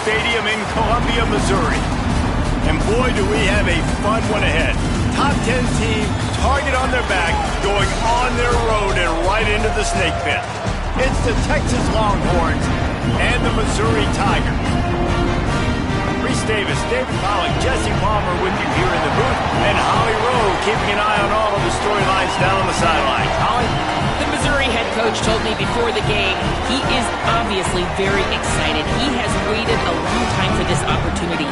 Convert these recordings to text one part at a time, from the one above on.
Stadium in Columbia, Missouri. And boy, do we have a fun one ahead. Top 10 team, target on their back, going on their road and right into the snake pit. It's the Texas Longhorns and the Missouri Tigers. Reese Davis, David Pollock, Jesse Palmer with you here in the booth, and Holly Rowe keeping an eye on all of the storylines down on the sideline. Holly? The Missouri head coach told me before the game he is obviously very excited. He has waited a long time for this opportunity.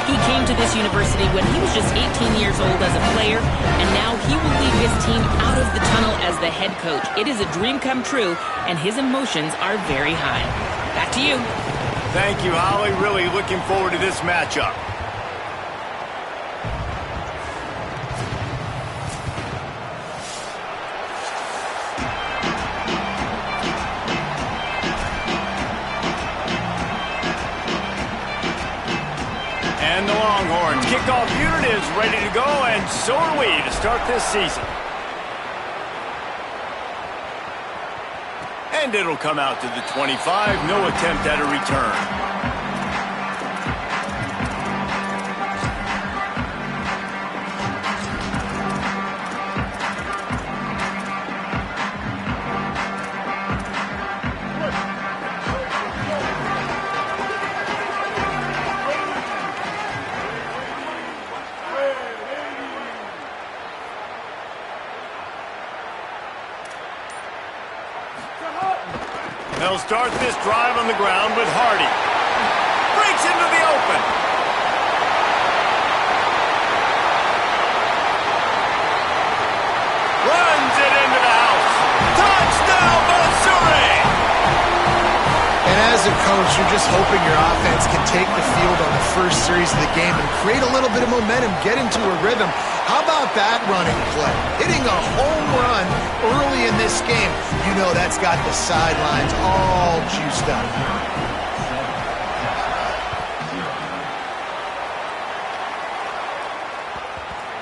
He came to this university when he was just 18 years old as a player, and now he will lead his team out of the tunnel as the head coach. It is a dream come true, and his emotions are very high. Back to you. Thank you, Holly. Really looking forward to this matchup. And the Longhorns kickoff unit is ready to go, and so are we to start this season. And it'll come out to the 25. No attempt at a return. They'll start this drive on the ground with Hardy. Breaks into the open. Runs it into the house. Touchdown, Missouri! And as a coach, you're just hoping your offense can take the field on the first series of the game and create a little bit of momentum, get into a rhythm. How about that running play? Hitting a home run early in this game. You know that's got the sidelines all juiced up.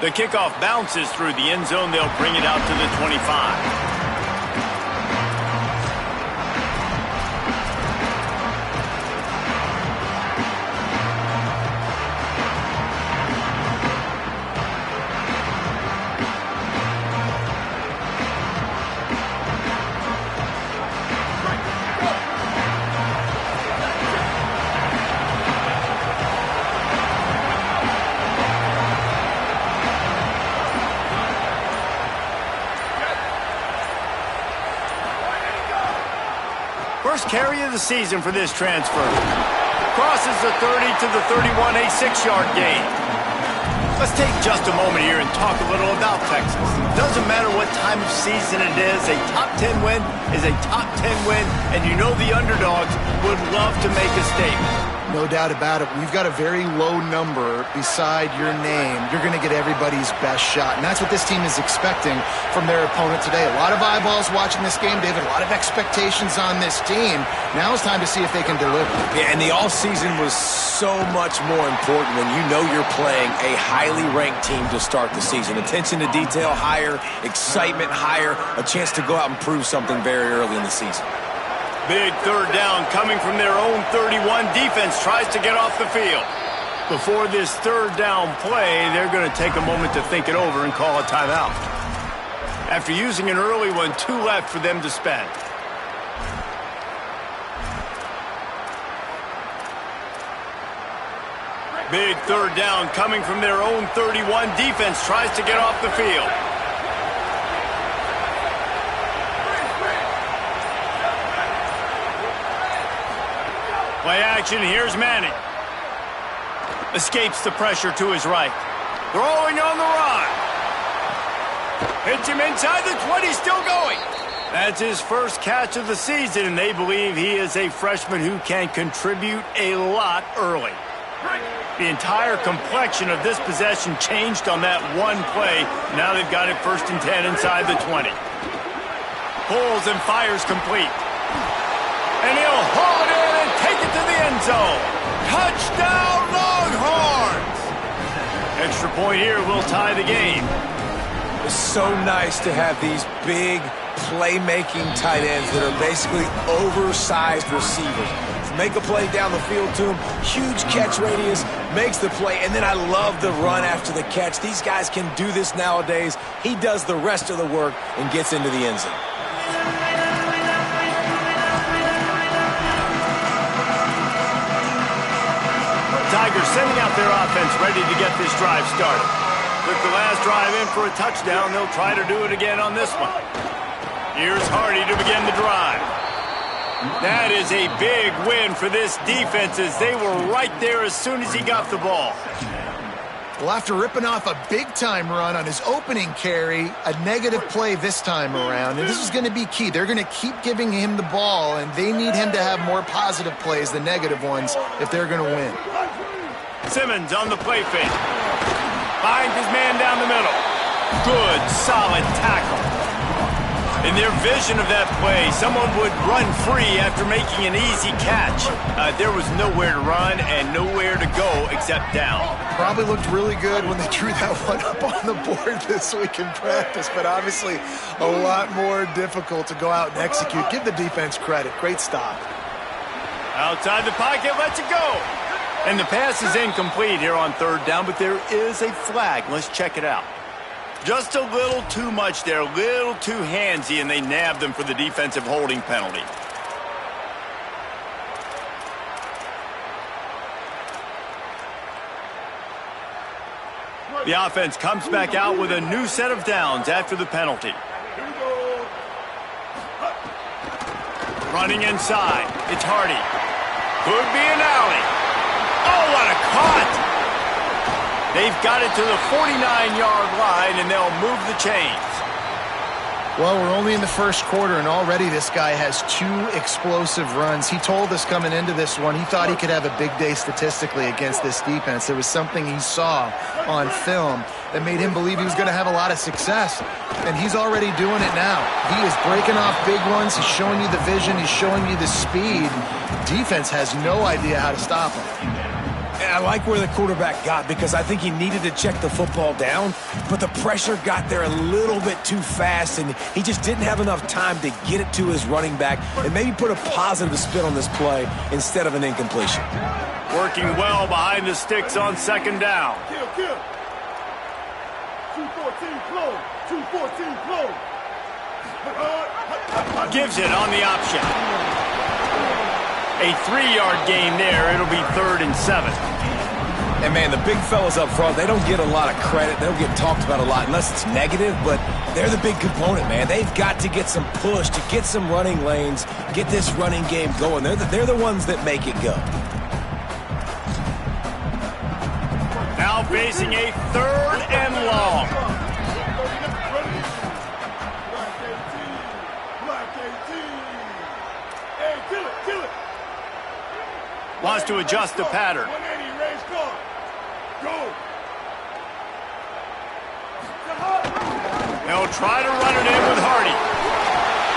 The kickoff bounces through the end zone. They'll bring it out to the 25. First carry of the season for this transfer. Crosses the 30 to the 31, a 6-yard gain. Let's take just a moment here and talk a little about Texas. Doesn't matter what time of season it is, a top 10 win is a top 10 win, and you know the underdogs would love to make a statement. No doubt about it. We've got a very low number beside your name. You're going to get everybody's best shot, and that's what this team is expecting from their opponent today. A lot of eyeballs watching this game, David. A lot of expectations on this team. Now it's time to see if they can deliver. Yeah, and the offseason was so much more important when you know you're playing a highly ranked team to start the season. Attention to detail higher, excitement higher, a chance to go out and prove something very early in the season. Big third down coming from their own 31. Defense tries to get off the field. Before this third down play, they're going to take a moment to think it over and call a timeout. After using an early one, 2 left for them to spend. Big third down coming from their own 31. Defense tries to get off the field. Play action, here's Manning. Escapes the pressure to his right. Throwing on the run. Hits him inside the 20, still going. That's his first catch of the season, and they believe he is a freshman who can contribute a lot early. The entire complexion of this possession changed on that one play. Now they've got it 1st and 10 inside the 20. Pulls and fires complete. And he'll haul it in and take it to the end zone. Touchdown, Longhorns! Extra point here will tie the game. It's so nice to have these big playmaking tight ends that are basically oversized receivers. offense. Make a play down the field to him. Huge catch radius, makes the play, and then I love the run after the catch. These guys can do this nowadays. He does the rest of the work and gets into the end zone. Tigers sending out their offense ready to get this drive started. With the last drive in for a touchdown, they'll try to do it again on this one. Here's Hardy to begin the drive. That is a big win for this defense as they were right there as soon as he got the ball. Well, after ripping off a big-time run on his opening carry, a negative play this time around, and this is going to be key. They're going to keep giving him the ball, and they need him to have more positive plays than negative ones if they're going to win. Simmons on the play fake. Finds his man down the middle. Good, solid tackle. In their vision of that play, someone would run free after making an easy catch. There was nowhere to run and nowhere to go except down. Probably looked really good when they drew that one up on the board this week in practice, but obviously a lot more difficult to go out and execute. Give the defense credit. Great stop. Outside the pocket, lets it go. And the pass is incomplete here on third down, but there is a flag. Let's check it out. Just a little too much there, a little too handsy, and they nabbed them for the defensive holding penalty. The offense comes back out with a new set of downs after the penalty. Running inside, it's Hardy. Could be an alley. Oh, what a cut! They've got it to the 49-yard line, and they'll move the chains. Well, we're only in the first quarter, and already this guy has 2 explosive runs. He told us coming into this one he thought he could have a big day statistically against this defense. There was something he saw on film that made him believe he was going to have a lot of success, and he's already doing it now. He is breaking off big ones. He's showing you the vision. He's showing you the speed. Defense has no idea how to stop him. I like where the quarterback got because I think he needed to check the football down, but the pressure got there a little bit too fast, and he just didn't have enough time to get it to his running back and maybe put a positive spin on this play instead of an incompletion. Working well behind the sticks on second down. Kill. 214 close. 214 close. Gives it on the option. A 3-yard gain there. It'll be 3rd and 7. And, man, the big fellas up front, they don't get a lot of credit. They don't get talked about a lot unless it's negative, but they're the big component, man. They've got to get some push, to get some running lanes, get this running game going. They're the ones that make it go. Now facing a 3rd and long. Wants to adjust the pattern. They'll try to run it in with Hardy.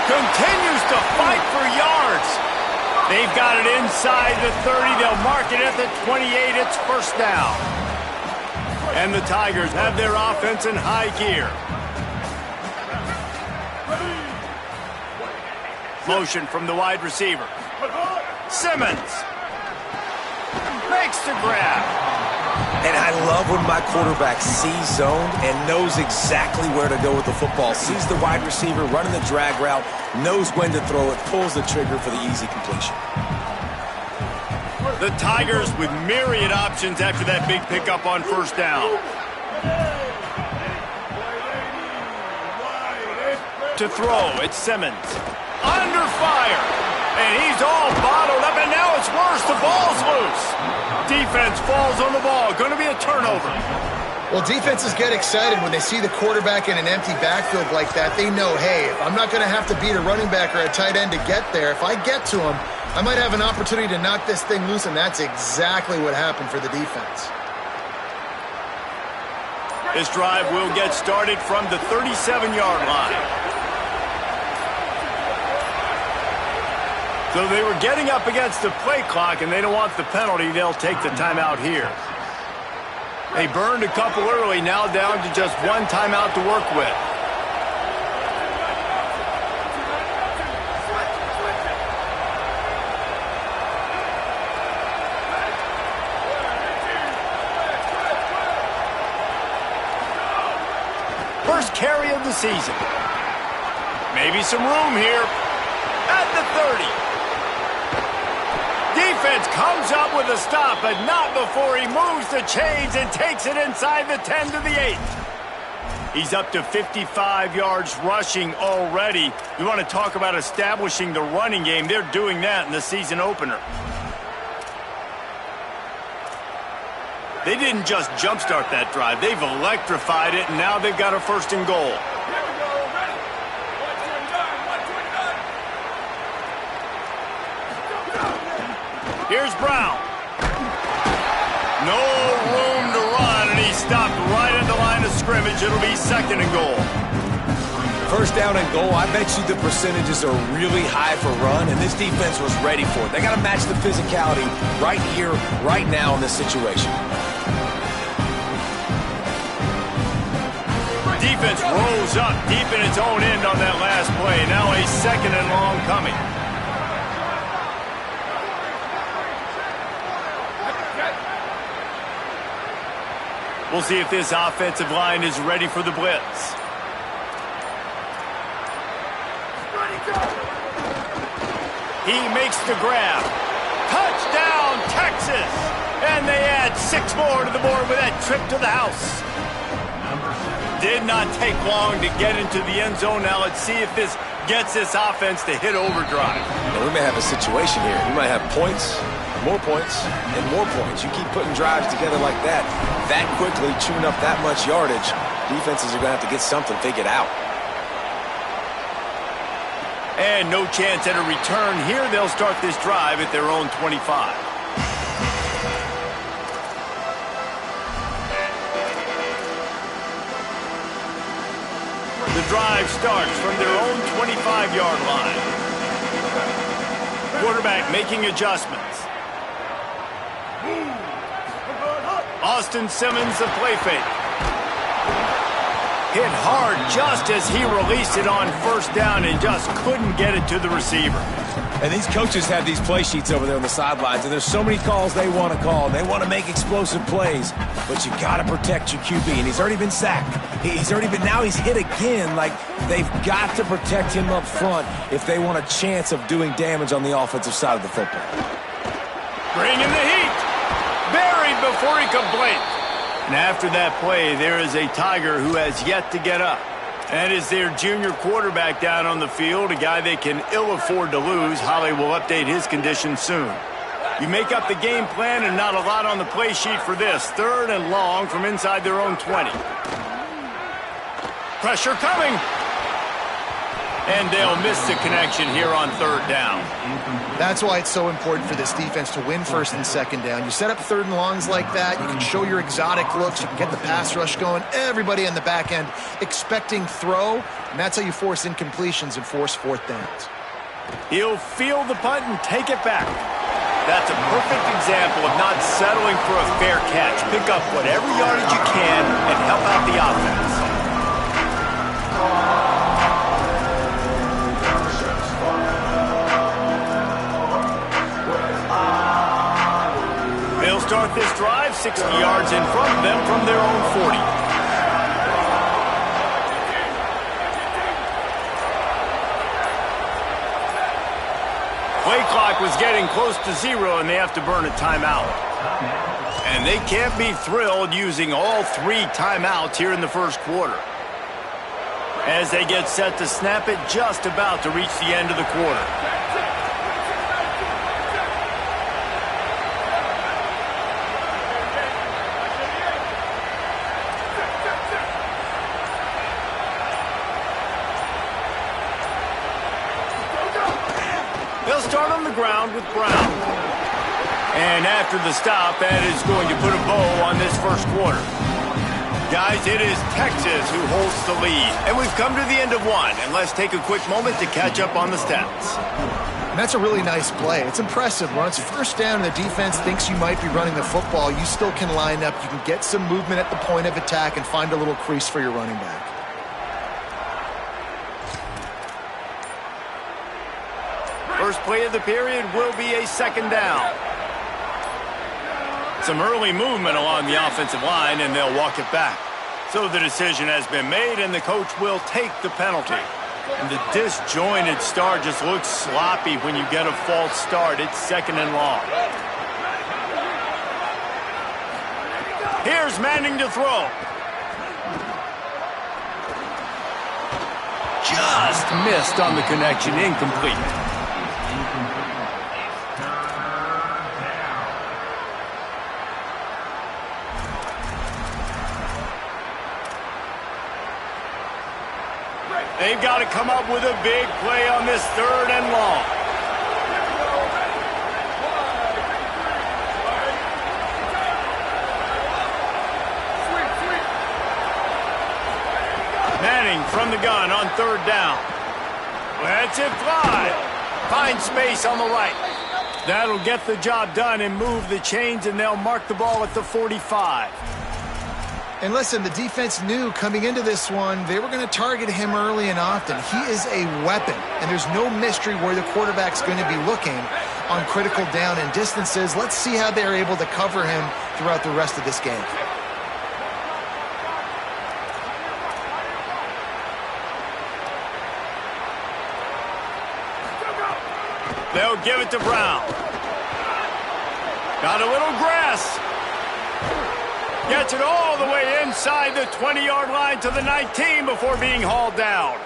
Continues to fight for yards. They've got it inside the 30. They'll mark it at the 28. It's first down. And the Tigers have their offense in high gear. Motion from the wide receiver. Simmons makes the grab. And I love when my quarterback sees zone and knows exactly where to go with the football. Sees the wide receiver running the drag route, knows when to throw it, pulls the trigger for the easy completion. The Tigers with myriad options after that big pickup on first down. To throw, it's Simmons. Under fire. And he's all bottled up, and now it's worse. The ball's loose. Defense falls on the ball. Going to be a turnover. Well, defenses get excited when they see the quarterback in an empty backfield like that. They know, hey, I'm not going to have to beat a running back or a tight end to get there. If I get to him, I might have an opportunity to knock this thing loose, and that's exactly what happened for the defense. This drive will get started from the 37-yard line. So they were getting up against the play clock, and they don't want the penalty. They'll take the timeout here. They burned a couple early, now down to just one timeout to work with. First carry of the season. Maybe some room here at the 30. Defense comes up with a stop, but not before he moves the chains and takes it inside the 10 to the 8. He's up to 55 yards rushing already. You want to talk about establishing the running game. They're doing that in the season opener. They didn't just jumpstart that drive. They've electrified it, and now they've got a first and goal. Here's Brown. No room to run, and he stopped right at the line of scrimmage. It'll be second and goal. First down and goal, I bet you the percentages are really high for run, and this defense was ready for it. They got to match the physicality right here, right now in this situation. Defense rose up deep in its own end on that last play. Now a second and long coming. We'll see if this offensive line is ready for the blitz. He makes the grab. Touchdown, Texas! And they add 6 more to the board with that trip to the house. Did not take long to get into the end zone. Now let's see if this gets this offense to hit overdrive. Now, we may have a situation here. We might have points, more points, and more points. You keep putting drives together like that quickly, chewing up that much yardage, defenses are going to have to get something figured out. And no chance at a return here. They'll start this drive at their own 25. The drive starts from their own 25-yard line. Quarterback making adjustments. Austin Simmons, the play fake. Hit hard just as he released it on first down and just couldn't get it to the receiver. And these coaches have these play sheets over there on the sidelines, and there's so many calls they want to call. They want to make explosive plays, but you got to protect your QB, and he's already been sacked. Now he's hit again. Like, they've got to protect him up front if they want a chance of doing damage on the offensive side of the football. Bring in the heat. Buried before he could blink. And after that play, there is a Tiger who has yet to get up. That is their junior quarterback down on the field, a guy they can ill afford to lose. Holly will update his condition soon. You make up the game plan and not a lot on the play sheet for this. Third and long from inside their own 20. Pressure coming. And they'll miss the connection here on third down. That's why it's so important for this defense to win first and second down. You set up third and longs like that, you can show your exotic looks, you can get the pass rush going, everybody on the back end expecting throw, and that's how you force incompletions and force fourth downs. He'll field the punt and take it back. That's a perfect example of not settling for a fair catch. Pick up whatever yardage you can and help out the offense. They'll start this drive 60 yards in front of them from their own 40. Play clock was getting close to 0, and they have to burn a timeout. And they can't be thrilled using all 3 timeouts here in the first quarter. As they get set to snap it, just about to reach the end of the quarter. They'll start on the ground with Brown. And after the stop, that is going to put a bow on this first quarter. Guys, it is Texas who holds the lead. And we've come to the end of one. And let's take a quick moment to catch up on the stats. And that's a really nice play. It's impressive. When it's first down and the defense thinks you might be running the football, you still can line up. You can get some movement at the point of attack and find a little crease for your running back. First play of the period will be a second down. Some early movement along the offensive line, and they'll walk it back. So the decision has been made, and the coach will take the penalty. And the disjointed start just looks sloppy when you get a false start. It's 2nd and long. Here's Manning to throw. Just missed on the connection, incomplete. They've got to come up with a big play on this 3rd and long. Manning from the gun on 3rd down. Lets it fly. Finds space on the right. That'll get the job done and move the chains, and they'll mark the ball at the 45. And listen, the defense knew coming into this one, they were going to target him early and often. He is a weapon, and there's no mystery where the quarterback's going to be looking on critical down and distances. Let's see how they're able to cover him throughout the rest of this game. They'll give it to Brown. Got a little grass. Gets it all the way inside the 20-yard line to the 19 before being hauled down.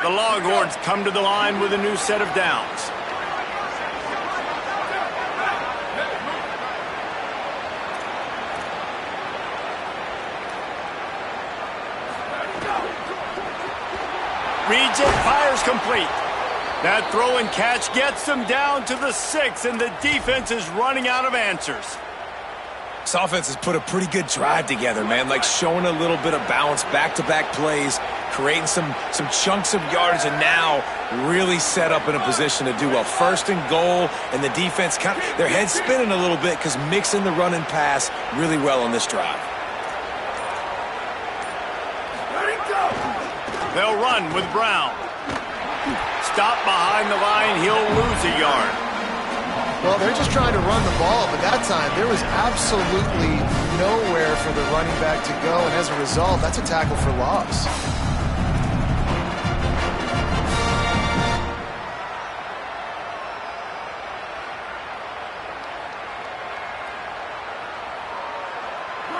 The Longhorns come to the line with a new set of downs. Reads it, fires complete. That throw and catch gets them down to the 6, and the defense is running out of answers. This offense has put a pretty good drive together, man, like showing a little bit of balance, back-to-back plays, creating some chunks of yardage, and now really set up in a position to do well. 1st and goal, and the defense, their head's spinning a little bit because mixing the run and pass really well on this drive. They'll run with Brown. Stop behind the line, he'll lose a yard. Well, they're just trying to run the ball, but that time there was absolutely nowhere for the running back to go, and as a result, that's a tackle for loss.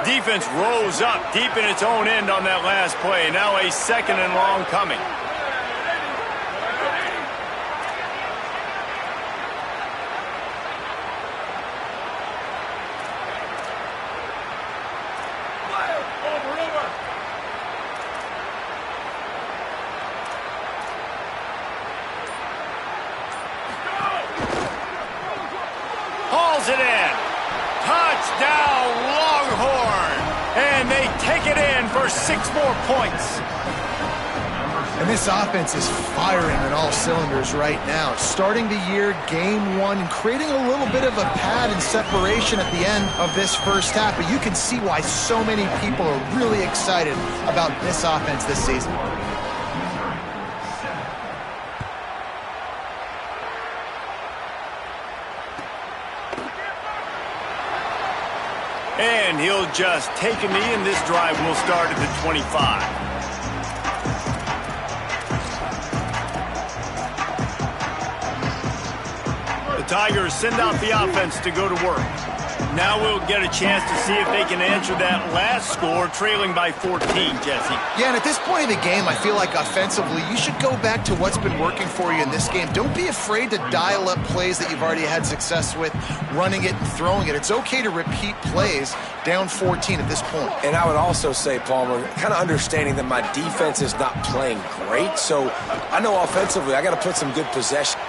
Defense rose up deep in its own end on that last play. Now a 2nd and long coming. Hauls it in. Touchdown, Longhorn! And they take it in for 6 more points. And this offense is firing on all cylinders right now. Starting the year, game 1, and creating a little bit of a pad and separation at the end of this first half. But you can see why so many people are really excited about this offense this season. And he'll just take a knee, and this drive will start at the 25. The Tigers send out the offense to go to work. Now we'll get a chance to see if they can answer that last score, trailing by 14, Jesse. Yeah, and at this point of the game, I feel like offensively, you should go back to what's been working for you in this game. Don't be afraid to dial up plays that you've already had success with, running it and throwing it. It's okay to repeat plays down 14 at this point. And I would also say, Palmer, kind of understanding that my defense is not playing great, so I know offensively I got to put some good possession.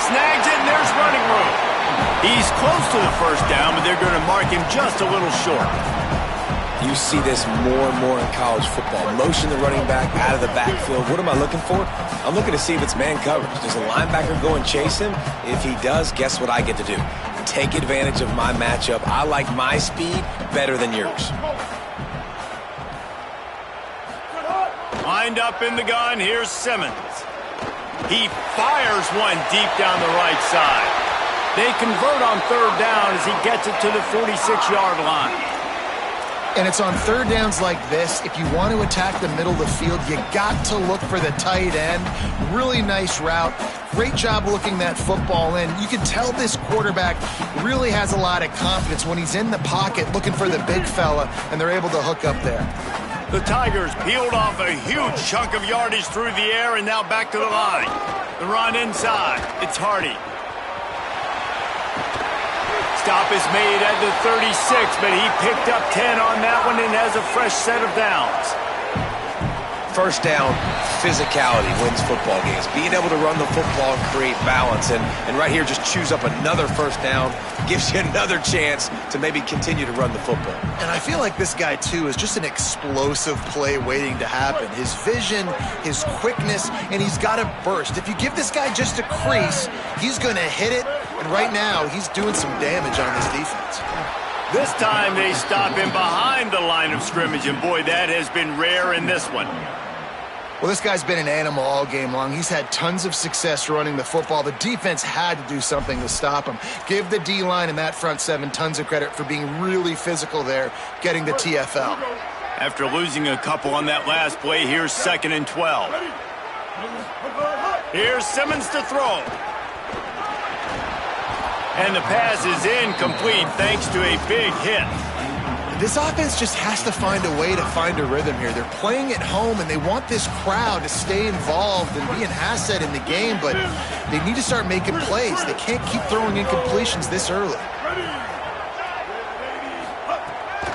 Snags it, and there's running room. He's close to the first down, but they're going to mark him just a little short. You see this more and more in college football. Motion the running back out of the backfield. What am I looking for? I'm looking to see if it's man coverage. Does a linebacker go and chase him? If he does, guess what I get to do? Take advantage of my matchup. I like my speed better than yours. Lined up in the gun, here's Simmons. He fires one deep down the right side. They convert on third down as he gets it to the 46-yard line. And it's on third downs like this. If you want to attack the middle of the field, you got to look for the tight end. Really nice route. Great job looking that football in. You can tell this quarterback really has a lot of confidence when he's in the pocket looking for the big fella, and they're able to hook up there. The Tigers peeled off a huge chunk of yardage through the air and now back to the line. The run inside. It's Hardy. Stop is made at the 36, but he picked up 10 on that one and has a fresh set of downs. First down, physicality wins football games. Being able to run the football and create balance. And right here, just choose up another first down. Gives you another chance to maybe continue to run the football. And I feel like this guy, too, is just an explosive play waiting to happen. His vision, his quickness, and he's got a burst. If you give this guy just a crease, he's going to hit it. And right now, he's doing some damage on this defense. This time, they stop him behind the line of scrimmage. And, boy, that has been rare in this one. Well, this guy's been an animal all game long. He's had tons of success running the football. The defense had to do something to stop him. Give the D-line and that front seven tons of credit for being really physical there, getting the TFL. After losing a couple on that last play, here's 2nd and 12. Here's Simmons to throw. And the pass is incomplete thanks to a big hit. This offense just has to find a way to find a rhythm here. They're playing at home, and they want this crowd to stay involved and be an asset in the game, but they need to start making plays. They can't keep throwing incompletions this early.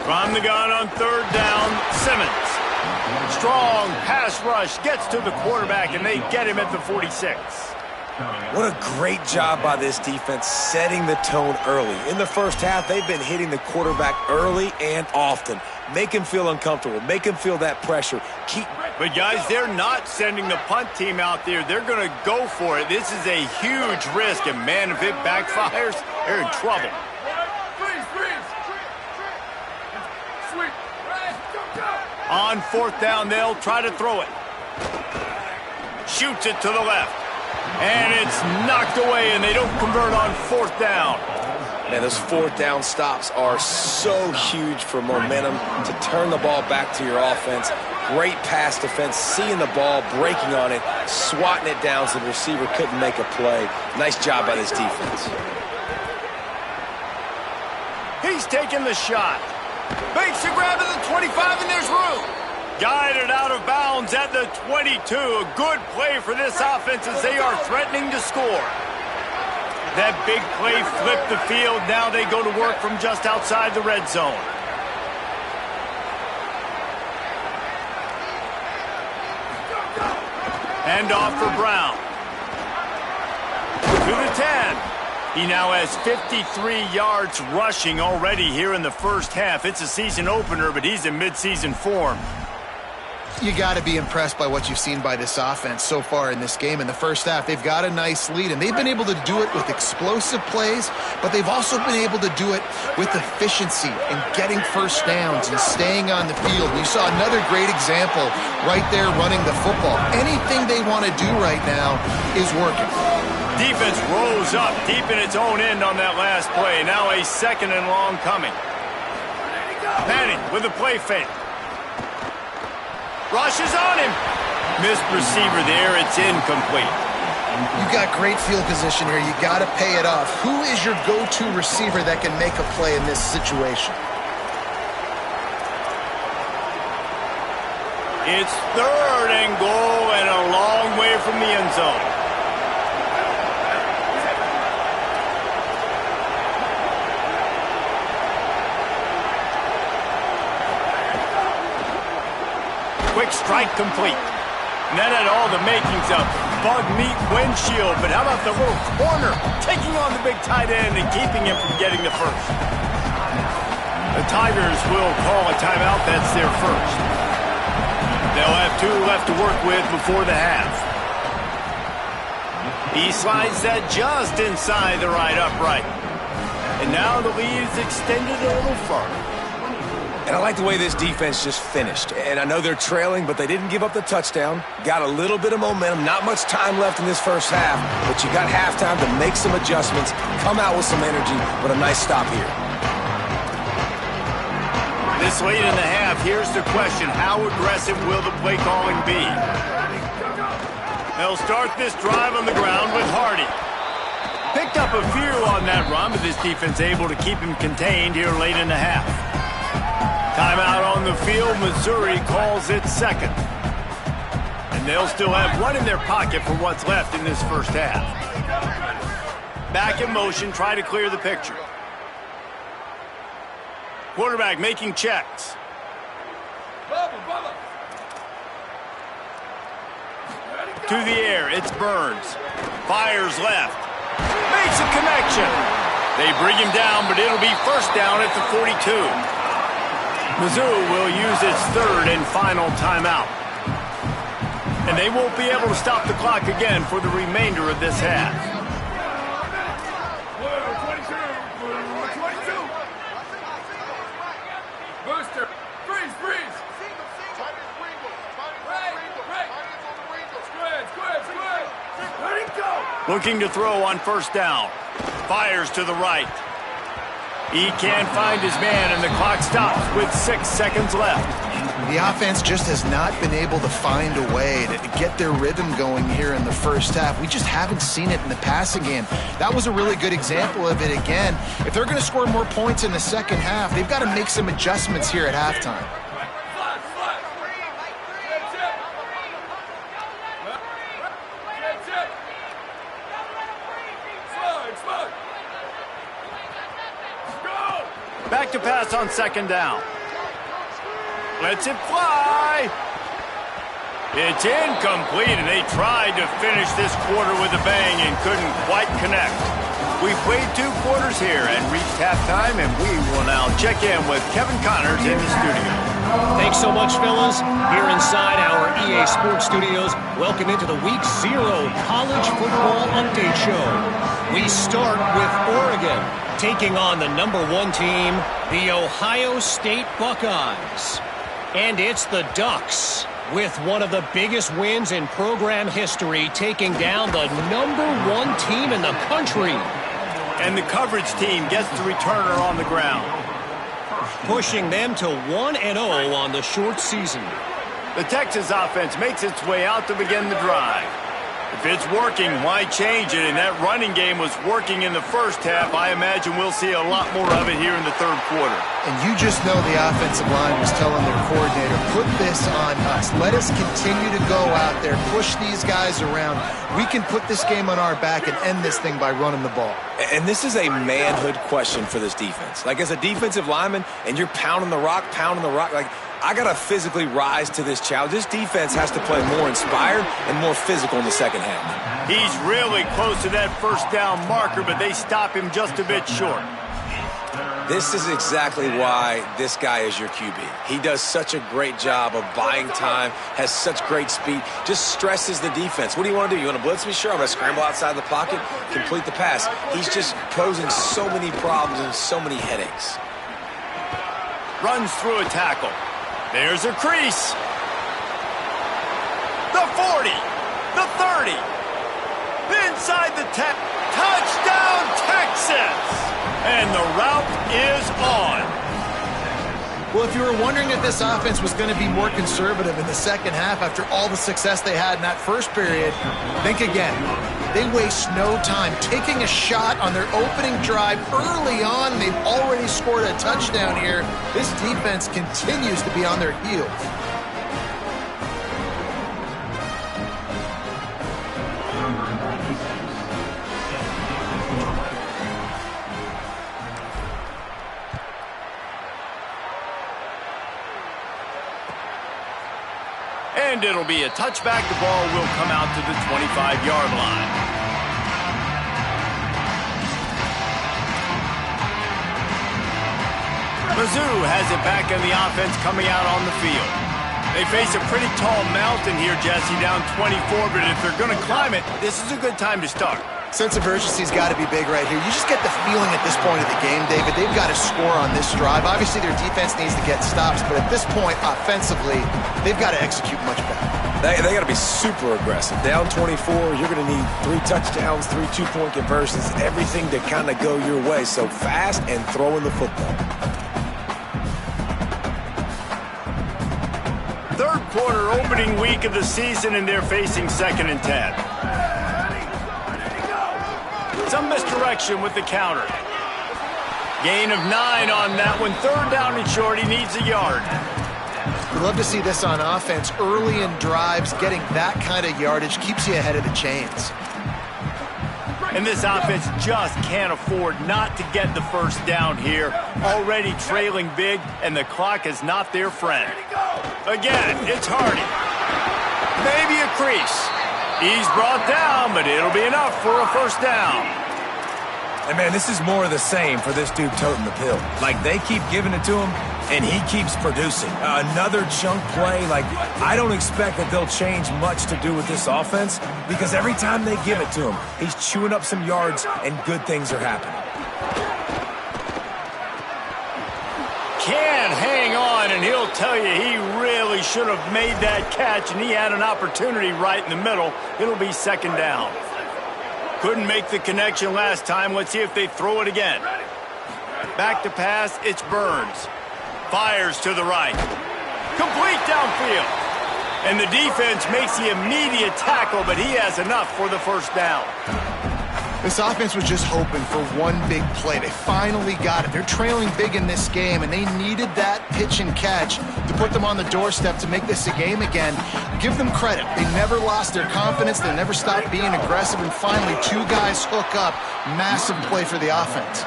From the gun on third down, Simmons. Strong pass rush gets to the quarterback, and they get him at the 46. What a great job by this defense setting the tone early. In the first half, they've been hitting the quarterback early and often. Make him feel uncomfortable. Make him feel that pressure. But, guys, they're not sending the punt team out there. They're going to go for it. This is a huge risk, and, man, if it backfires, they're in trouble. On fourth down, they'll try to throw it. Shoots it to the left. And it's knocked away, and they don't convert on fourth down. Man, those fourth down stops are so huge for momentum to turn the ball back to your offense. Great pass defense, seeing the ball, breaking on it, swatting it down so the receiver couldn't make a play. Nice job by this defense. He's taking the shot. Makes a grab at the 25, and there's room. Guided out of bounds at the 22. A good play for this offense as they are threatening to score. That big play flipped the field. Now they go to work from just outside the red zone. Hand off for Brown. To the 10. He now has 53 yards rushing already here in the first half. It's a season opener, but he's in midseason form. You got to be impressed by what you've seen by this offense so far in this game. In the first half, they've got a nice lead, and they've been able to do it with explosive plays, but they've also been able to do it with efficiency and getting first downs and staying on the field. And you saw another great example right there running the football. Anything they want to do right now is working. Defense rose up deep in its own end on that last play. Now a 2nd and long coming. Manning with a play fake. Rushes on him. Missed receiver there. It's incomplete. You got great field position here. You got to pay it off. Who is your go-to receiver that can make a play in this situation? It's 3rd and goal and a long way from the end zone. Quick strike complete. And that had all the makings of bug meat windshield. But how about the little corner taking on the big tight end and keeping him from getting the first? The Tigers will call a timeout. That's their first. They'll have 2 left to work with before the half. He slides that just inside the right upright. And now the lead is extended a little further. And I like the way this defense just finished. And I know they're trailing, but they didn't give up the touchdown. Got a little bit of momentum. Not much time left in this first half, but you got halftime to make some adjustments, come out with some energy, but a nice stop here. This late in the half, here's the question. How aggressive will the play calling be? They'll start this drive on the ground with Hardy. Picked up a few on that run, but this defense able to keep him contained here late in the half. Timeout on the field. Missouri calls it second. And they'll still have one in their pocket for what's left in this first half. Back in motion, try to clear the picture. Quarterback making checks. To the air, it's Burns. Fires left. Makes a connection. They bring him down, but it'll be first down at the 42. Mizzou will use its third and final timeout. And they won't be able to stop the clock again for the remainder of this half. Booster, freeze, freeze. Let him go. Looking to throw on first down. Fires to the right. He can't find his man, and the clock stops with 6 seconds left. The offense just has not been able to find a way to get their rhythm going here in the first half. We just haven't seen it in the passing game. That was a really good example of it again. If they're going to score more points in the second half, they've got to make some adjustments here at halftime. Back to pass on second down. Lets it fly. It's incomplete, and they tried to finish this quarter with a bang and couldn't quite connect. We played 2 quarters here and reached halftime, and we will now check in with Kevin Connors in the studio. Thanks so much, fellas. Here inside our EA Sports Studios, welcome into the Week 0 College Football Update Show. We start with Oregon, taking on the #1 team, the Ohio State Buckeyes. And it's the Ducks, with one of the biggest wins in program history, taking down the #1 team in the country. And the coverage team gets the returner on the ground, pushing them to 1-0 on the short season. The Texas offense makes its way out to begin the drive. If it's working, why change it? And that running game was working in the first half. I imagine we'll see a lot more of it here in the third quarter. And you just know the offensive line was telling their coordinator, put this on us. Let us continue to go out there, push these guys around. We can put this game on our back and end this thing by running the ball. And this is a manhood question for this defense. Like, as a defensive lineman, and you're pounding the rock, like, I got to physically rise to this challenge. This defense has to play more inspired and more physical in the second half. He's really close to that first down marker, but they stop him just a bit short. This is exactly why this guy is your QB. He does such a great job of buying time, has such great speed, just stresses the defense. What do you want to do? You want to blitz me? Sure, I'm going to scramble outside the pocket, complete the pass. He's just posing so many problems and so many headaches. Runs through a tackle. There's a crease. The 40. The 30. Inside the 10. Touchdown, Texas! And the route is on. Well, if you were wondering if this offense was going to be more conservative in the second half after all the success they had in that first period, think again. They waste no time taking a shot on their opening drive early on. They've already scored a touchdown here. This defense continues to be on their heels. And it'll be a touchback. The ball will come out to the 25-yard line. Mizzou has it back in the offense coming out on the field. They face a pretty tall mountain here, Jesse, down 24, but if they're going to climb it, this is a good time to start. Sense of urgency's got to be big right here. You just get the feeling at this point of the game, David, they've got to score on this drive. Obviously, their defense needs to get stops, but at this point, offensively, they've got to execute much better. They got to be super aggressive. Down 24, you're going to need 3 touchdowns, 3 two-point conversions, everything to kind of go your way. So fast and throwing the football. Third quarter, opening week of the season, and they're facing 2nd and 10. Some misdirection with the counter. Gain of 9 on that one. 3rd down and short. He needs a yard. We'd love to see this on offense. Early in drives, getting that kind of yardage keeps you ahead of the chains. And this offense just can't afford not to get the first down here. Already trailing big, and the clock is not their friend. Again, it's Hardy. Maybe a crease. He's brought down, but it'll be enough for a first down. And, man, this is more of the same for this dude toting the pill. Like, they keep giving it to him, and he keeps producing. Another chunk play. Like, I don't expect that they'll change much to do with this offense because every time they give it to him, he's chewing up some yards, and good things are happening. Can hang on, and he'll tell you he really should have made that catch, and he had an opportunity right in the middle. It'll be 2nd down. Couldn't make the connection last time. Let's see if they throw it again. Back to pass, it's Burns. Fires to the right. Complete downfield. And the defense makes the immediate tackle, but he has enough for the first down. This offense was just hoping for one big play. They finally got it. They're trailing big in this game, and they needed that pitch and catch to put them on the doorstep to make this a game again. Give them credit. They never lost their confidence. They never stopped being aggressive, and finally 2 guys hook up. Massive play for the offense.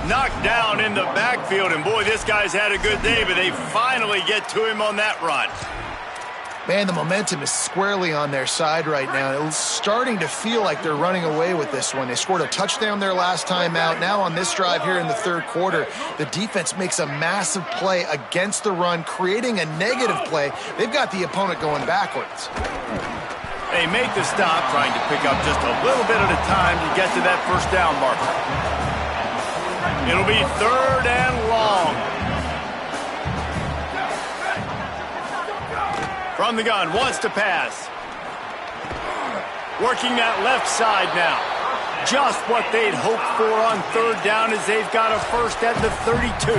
Knocked down in the backfield, and boy, this guy's had a good day, but they finally get to him on that run. Man, the momentum is squarely on their side right now. It's starting to feel like they're running away with this one. They scored a touchdown their last time out. Now on this drive here in the 3rd quarter, the defense makes a massive play against the run, creating a negative play. They've got the opponent going backwards. They make the stop, trying to pick up just a little bit at a time to get to that first down marker. It'll be 3rd and long. From the gun, wants to pass. Working that left side now. Just what they'd hoped for on 3rd down as they've got a first at the 32.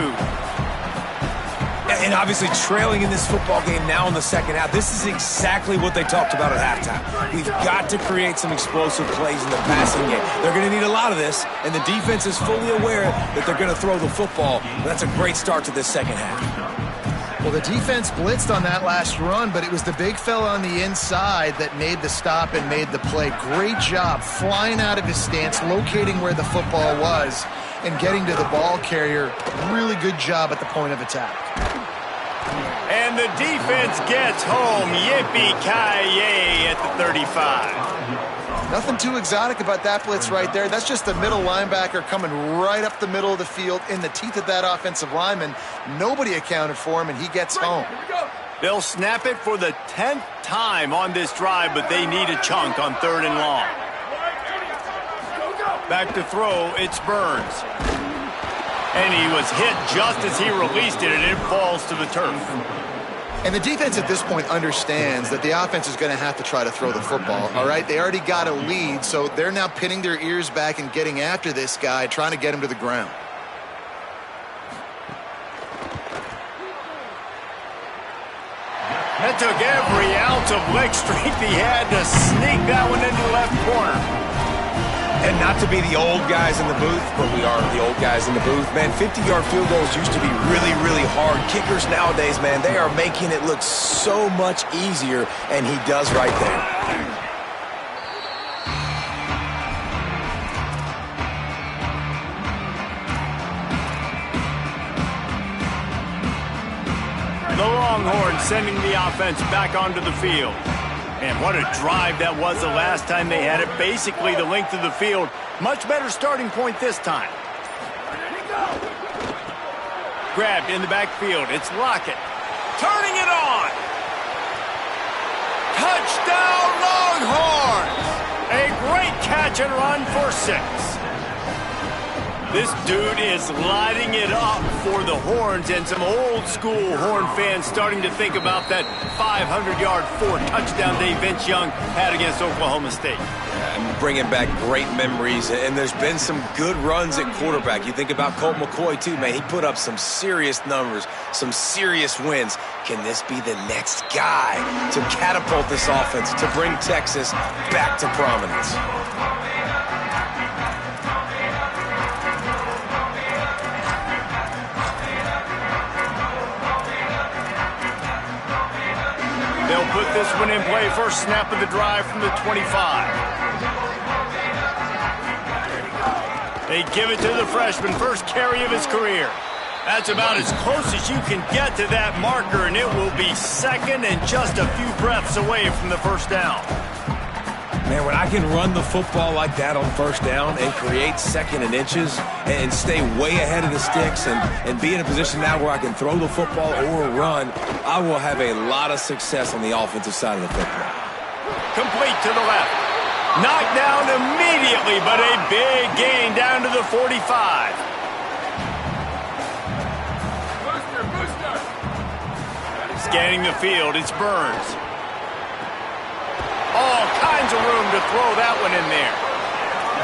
And obviously trailing in this football game now in the 2nd half, this is exactly what they talked about at halftime. We've got to create some explosive plays in the passing game. They're going to need a lot of this, and the defense is fully aware that they're going to throw the football. That's a great start to this 2nd half. Well, the defense blitzed on that last run, but it was the big fella on the inside that made the stop and made the play. Great job flying out of his stance, locating where the football was, and getting to the ball carrier. Really good job at the point of attack. And the defense gets home. Yippee-ki-yay at the 35. Nothing too exotic about that blitz right there. That's just a middle linebacker coming right up the middle of the field in the teeth of that offensive lineman. Nobody accounted for him, and he gets home. They'll snap it for the 10th time on this drive, but they need a chunk on 3rd and long. Back to throw, it's Burns. And he was hit just as he released it, and it falls to the turf. And the defense at this point understands that the offense is going to have to try to throw the football, all right? They already got a lead, so they're now pinning their ears back and getting after this guy, trying to get him to the ground. That took every ounce of leg strength he had to sneak that one into the left corner. And not to be the old guys in the booth, but we are the old guys in the booth. Man, 50-yard field goals used to be really, really hard. Kickers nowadays, man, they are making it look so much easier, and he does right there. The Longhorns sending the offense back onto the field. And what a drive that was the last time they had it. Basically the length of the field. Much better starting point this time. Grabbed in the backfield. It's Lockett. Turning it on. Touchdown Longhorns. A great catch and run for 6. This dude is lighting it up for the Horns, and some old-school Horn fans starting to think about that 500-yard 4-touchdown day Vince Young had against Oklahoma State. I'm bringing back great memories, and there's been some good runs at quarterback. You think about Colt McCoy, too, man. He put up some serious numbers, some serious wins. Can this be the next guy to catapult this offense, to bring Texas back to prominence? They'll put this one in play. First snap of the drive from the 25. They give it to the freshman. First carry of his career. That's about as close as you can get to that marker, and it will be second and just a few breaths away from the first down. Man, when I can run the football like that on first down and create second and inches and stay way ahead of the sticks and be in a position now where I can throw the football or run, I will have a lot of success on the offensive side of the football. Complete to the left. Knocked down immediately, but a big gain down to the 45. Scanning the field, it's Burns. All kinds of room to throw that one in there.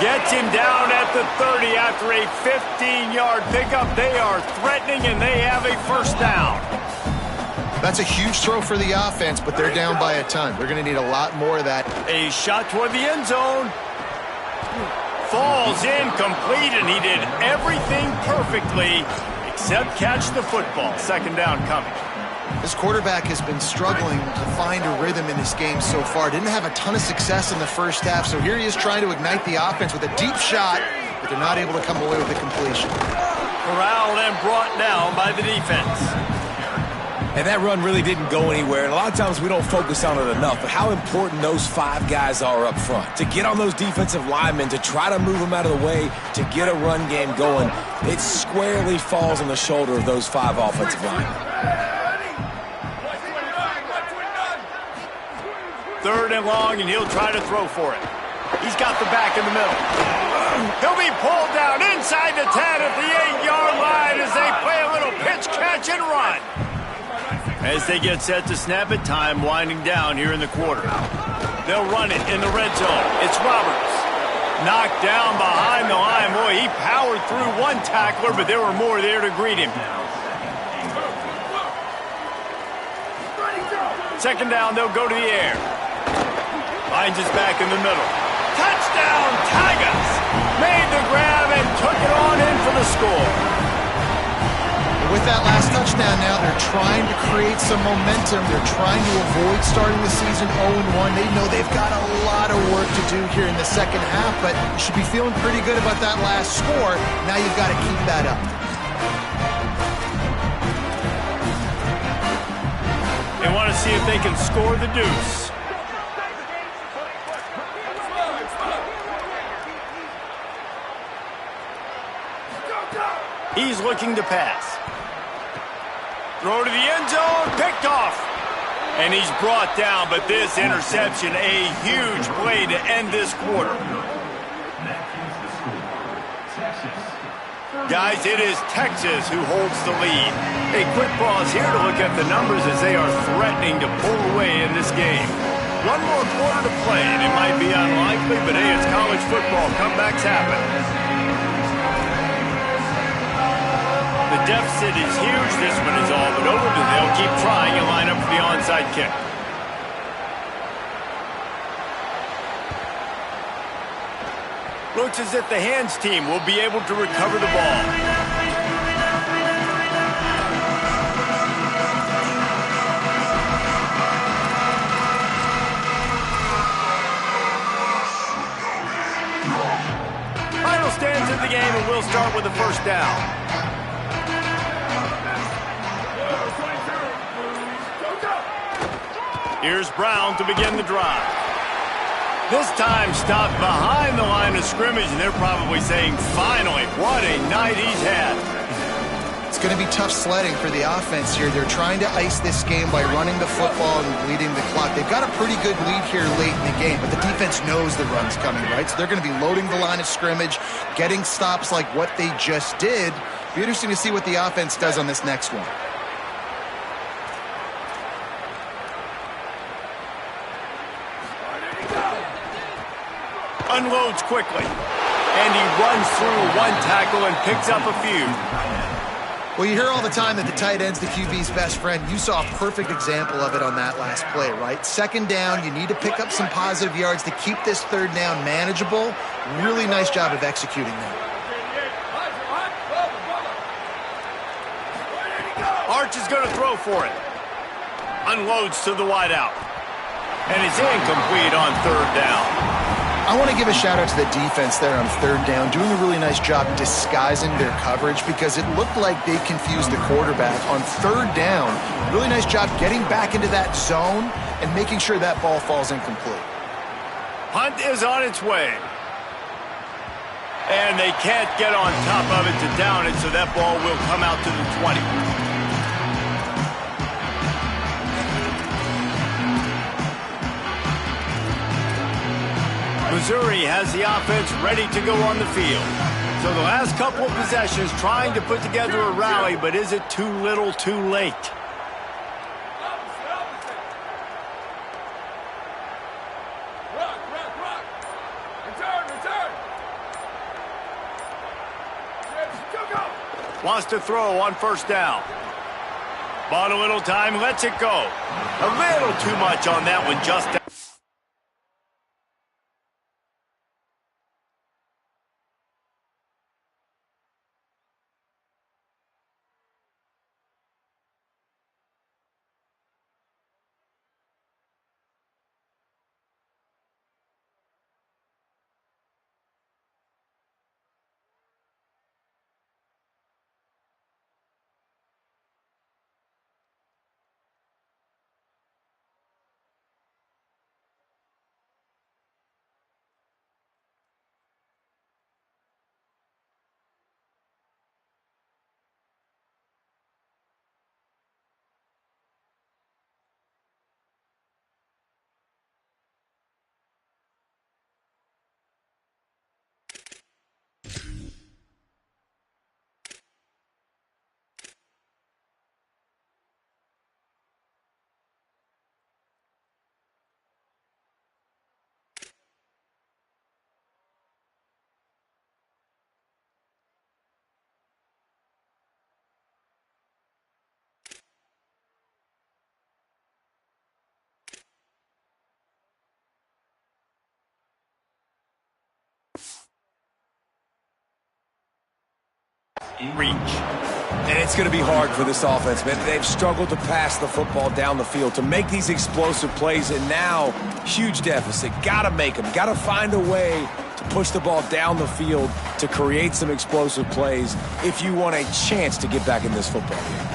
Gets him down at the 30 after a 15-yard pickup. They are threatening, and they have a first down. That's a huge throw for the offense, but they're down by a ton. They're going to need a lot more of that. A shot toward the end zone. Falls incomplete, and he did everything perfectly except catch the football. Second down coming. This quarterback has been struggling to find a rhythm in this game so far. Didn't have a ton of success in the first half, so here he is trying to ignite the offense with a deep shot, but they're not able to come away with the completion. Corralled and brought down by the defense. And that run really didn't go anywhere, and a lot of times we don't focus on it enough, but how important those 5 guys are up front. To get on those defensive linemen, to try to move them out of the way, to get a run game going, it squarely falls on the shoulder of those 5 offensive linemen. Third and long, and he'll try to throw for it. He's got the back in the middle. He'll be pulled down inside the 10 at the 8-yard line as they play a little pitch, catch, and run. As they get set to snap it, time winding down here in the quarter. They'll run it in the red zone. It's Roberts. Knocked down behind the line. Boy, he powered through one tackler, but there were more there to greet him. Second down, they'll go to the air. Finds his back in the middle. Touchdown, Tigers! Made the grab and took it on in for the score. With that last touchdown now, they're trying to create some momentum. They're trying to avoid starting the season 0-1. They know they've got a lot of work to do here in the second half, but you should be feeling pretty good about that last score. Now you've got to keep that up. They want to see if they can score the deuce. He's looking to pass. Throw to the end zone, picked off. And he's brought down, but this interception, a huge play to end this quarter. Guys, it is Texas who holds the lead. A quick pause here to look at the numbers as they are threatening to pull away in this game. One more quarter to play, and it might be unlikely, but hey, it's college football. Comebacks happen. The deficit is huge. This one is all but over, but they'll keep trying and line up for the onside kick. Looks as if the hands team will be able to recover the ball. Final stands in the game, and we'll start with the first down. Here's Brown to begin the drive. This time stopped behind the line of scrimmage, and they're probably saying, finally, what a night he's had. It's going to be tough sledding for the offense here. They're trying to ice this game by running the football and bleeding the clock. They've got a pretty good lead here late in the game, but the defense knows the run's coming, right? So they're going to be loading the line of scrimmage, getting stops like what they just did. Be interesting to see what the offense does on this next one. Unloads quickly, and he runs through one tackle and picks up a few. Well, you hear all the time that the tight end's the QB's best friend. You saw a perfect example of it on that last play, right? Second down, you need to pick up some positive yards to keep this third down manageable. Really nice job of executing that. Arch is going to throw for it. Unloads to the wideout. And it's incomplete on third down. I want to give a shout-out to the defense there on third down, doing a really nice job disguising their coverage because it looked like they confused the quarterback on third down. Really nice job getting back into that zone and making sure that ball falls incomplete. Punt is on its way. And they can't get on top of it to down it, so that ball will come out to the 20. Missouri has the offense ready to go on the field. So the last couple of possessions trying to put together a rally, but is it too little too late? Wants to throw on first down. Bought a little time, lets it go. A little too much on that one, just reach. And it's going to be hard for this offense, man. They've struggled to pass the football down the field, to make these explosive plays, and now, huge deficit. Got to make them. Got to find a way to push the ball down the field to create some explosive plays if you want a chance to get back in this football game.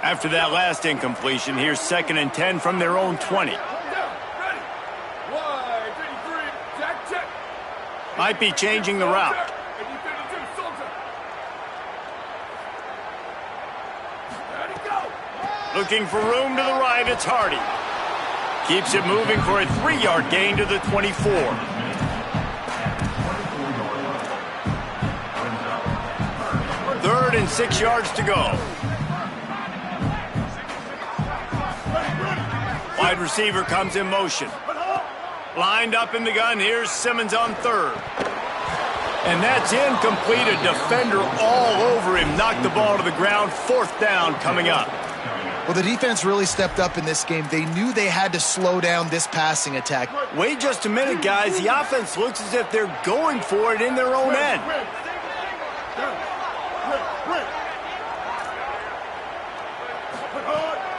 After that last incompletion, here's 2nd and 10 from their own 20. Might be changing the route. Looking for room to the right, it's Hardy. Keeps it moving for a 3-yard gain to the 24. Third and 6 yards to go. Wide receiver comes in motion. Lined up in the gun, here's Simmons on third. And that's incomplete, a defender all over him. Knocked the ball to the ground, 4th down coming up. Well, the defense really stepped up in this game. They knew they had to slow down this passing attack. Wait just a minute, guys. The offense looks as if they're going for it in their own end.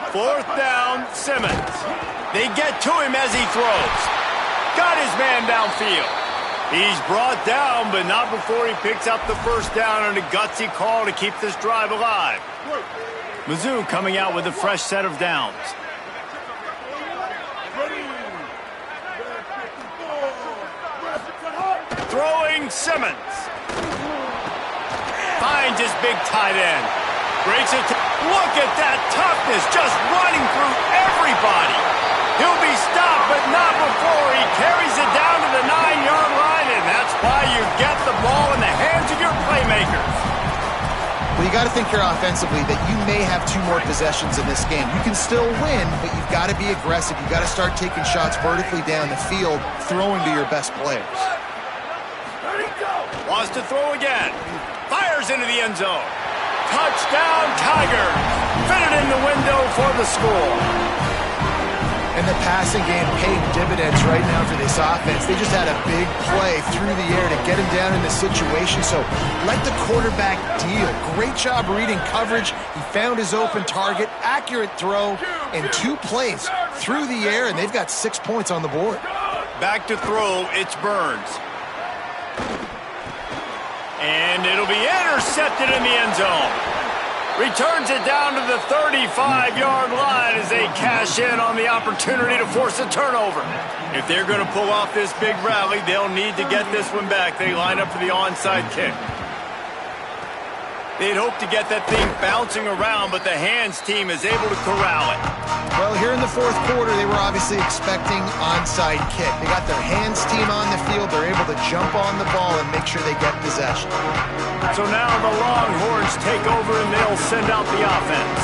4th down, Simmons. They get to him as he throws. Got his man downfield. He's brought down, but not before he picks up the first down on a gutsy call to keep this drive alive. Mizzou coming out with a fresh set of downs. Throwing Simmons. finds his big tight end. Breaks it. Look at that toughness, just running through everybody. He'll be stopped, but not before he carries it down to the 9-yard line, and that's why you get the ball in the hands of your playmakers. Well, you got to think here offensively that you may have 2 more possessions in this game. You can still win, but you've got to be aggressive. You've got to start taking shots vertically down the field, throwing to your best players. Wants to throw again. Fires into the end zone. Touchdown, Tigers. Fitted in the window for the score. And the passing game paid dividends right now for this offense. They just had a big play through the air to get him down in the situation. So let the quarterback deal. Great job reading coverage. He found his open target. Accurate throw in 2 plays through the air, and they've got 6 points on the board. Back to throw, it's Burns. And it'll be intercepted in the end zone. Returns it down to the 35-yard line as they cash in on the opportunity to force a turnover. If they're going to pull off this big rally, they'll need to get this one back. They line up for the onside kick. They'd hope to get that thing bouncing around, but the hands team is able to corral it. Well, here in the 4th quarter, they were obviously expecting onside kick. They got their hands team on the field. They're able to jump on the ball and make sure they get possession. So now the Longhorns take over and they'll send out the offense.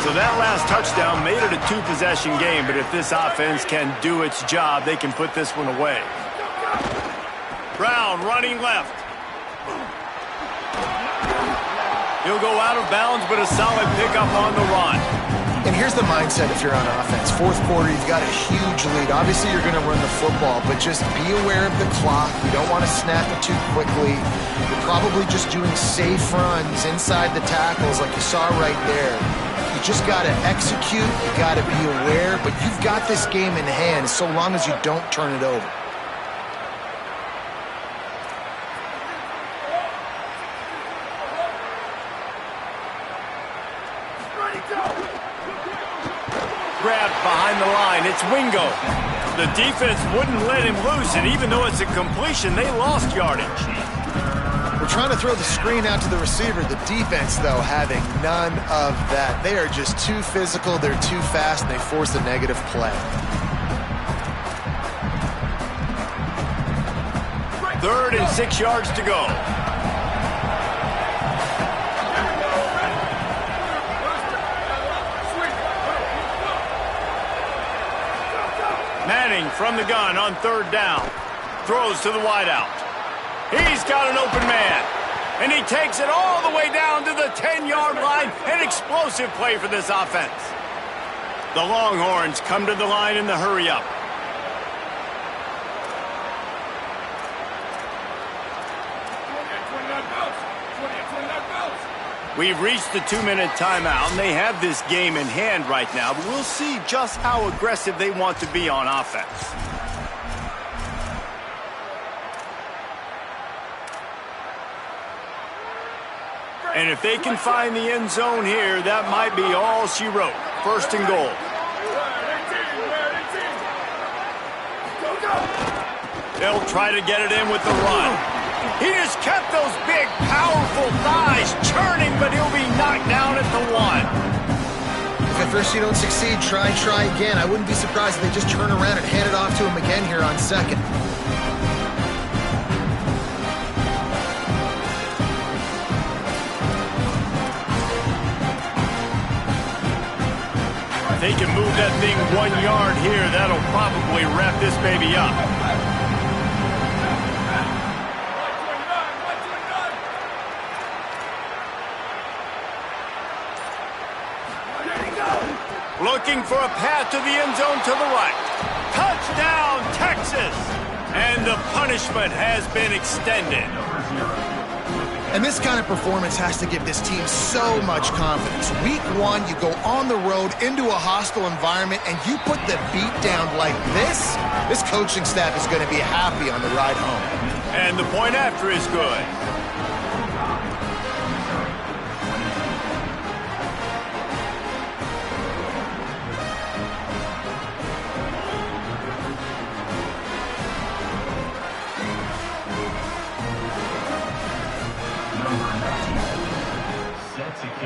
So that last touchdown made it a 2-possession game, but if this offense can do its job, they can put this one away. Brown running left. He'll go out of bounds, but a solid pickup on the run. And here's the mindset if you're on offense. 4th quarter, you've got a huge lead. Obviously, you're going to run the football, but just be aware of the clock. You don't want to snap it too quickly. You're probably just doing safe runs inside the tackles like you saw right there. You just got to execute. You got to be aware, but you've got this game in hand so long as you don't turn it over. Grabbed behind the line. It's Wingo. The defense wouldn't let him loose, and even though it's a completion, they lost yardage. We're trying to throw the screen out to the receiver. The defense, though, having none of that. They are just too physical. They're too fast, and they force a negative play. 3rd and 6 yards to go. Manning from the gun on 3rd down. Throws to the wideout. He's got an open man. And he takes it all the way down to the 10-yard line. An explosive play for this offense. The Longhorns come to the line in the hurry-up. We've reached the 2-minute timeout, and they have this game in hand right now, but we'll see just how aggressive they want to be on offense. And if they can find the end zone here, that might be all she wrote. 1st and goal. They'll try to get it in with the run. He has kept those big, powerful thighs churning, but he'll be knocked down at the 1. If at first you don't succeed, try again. I wouldn't be surprised if they just turn around and hand it off to him again here on 2nd. If they can move that thing 1 yard here, that'll probably wrap this baby up. Looking for a path to the end zone to the right. Touchdown, Texas! And the punishment has been extended. And this kind of performance has to give this team so much confidence. Week 1, you go on the road into a hostile environment, and you put the beat down like this. This coaching staff is going to be happy on the ride home. And the point after is good.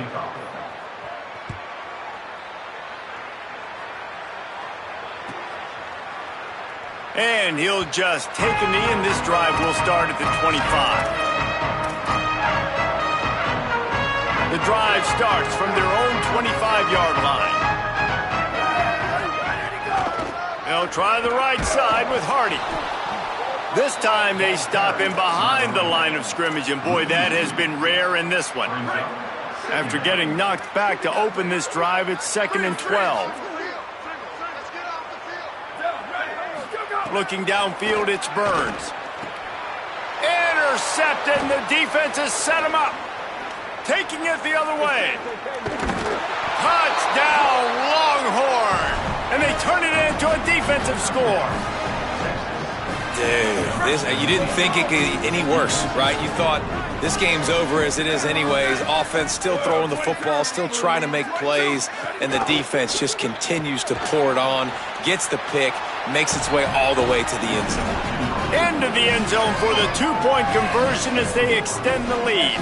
kickoff. And he'll just take a knee, and this drive will start at the 25. The drive starts from their own 25-yard line. They'll try the right side with Hardy. This time they stop him behind the line of scrimmage, and boy, that has been rare in this one. After getting knocked back to open this drive, it's 2nd and 12. Looking downfield, it's Burns. Intercepted, and the defense has set him up. Taking it the other way. Touchdown, Longhorn. And they turn it into a defensive score. Dude, you didn't think it could get any worse, right? You thought this game's over as it is anyways. Offense still throwing the football, still trying to make plays, and the defense just continues to pour it on, gets the pick, makes its way all the way to the end zone. Into the end zone for the two-point conversion as they extend the lead.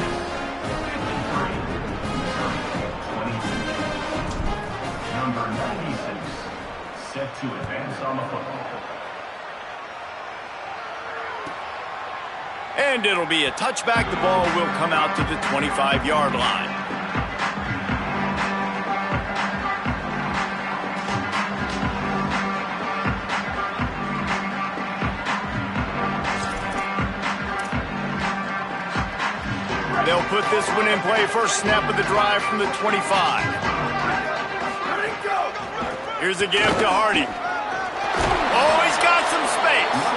Number 96, set to advance on the football. And it'll be a touchback. The ball will come out to the 25-yard line. They'll put this one in play. First snap of the drive from the 25. Here's a give to Hardy. Oh, he's got some space.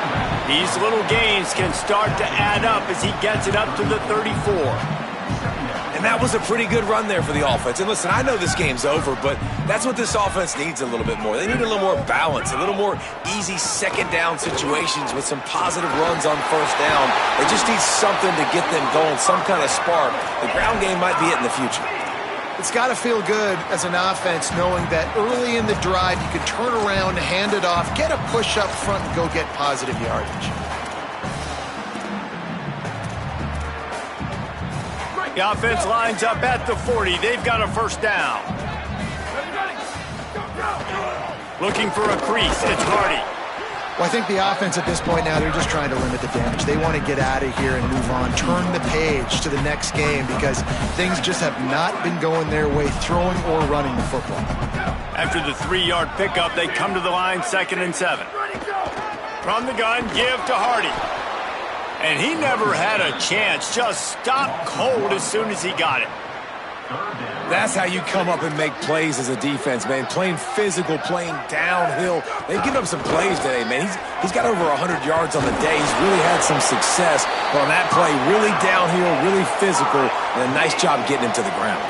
These little gains can start to add up as he gets it up to the 34. And that was a pretty good run there for the offense. And listen, I know this game's over, but that's what this offense needs a little bit more. They need a little more balance, a little more easy second down situations with some positive runs on first down. They just need something to get them going, some kind of spark. The ground game might be it in the future. It's got to feel good as an offense knowing that early in the drive you can turn around, hand it off, get a push up front, and go get positive yardage. The offense lines up at the 40. They've got a first down. Looking for a crease. It's Hardy. Well, I think the offense at this point now, they're just trying to limit the damage. They want to get out of here and move on, turn the page to the next game because things just have not been going their way, throwing or running the football. After the 3-yard pickup, they come to the line, 2nd and 7. From the gun, give to Hardy. And he never had a chance, just stopped cold as soon as he got it. That's how you come up and make plays as a defense, man. Playing physical, playing downhill. They've given up some plays today, man. He's got over 100 yards on the day. He's really had some success. But on that play, really downhill, really physical, and a nice job getting him to the ground.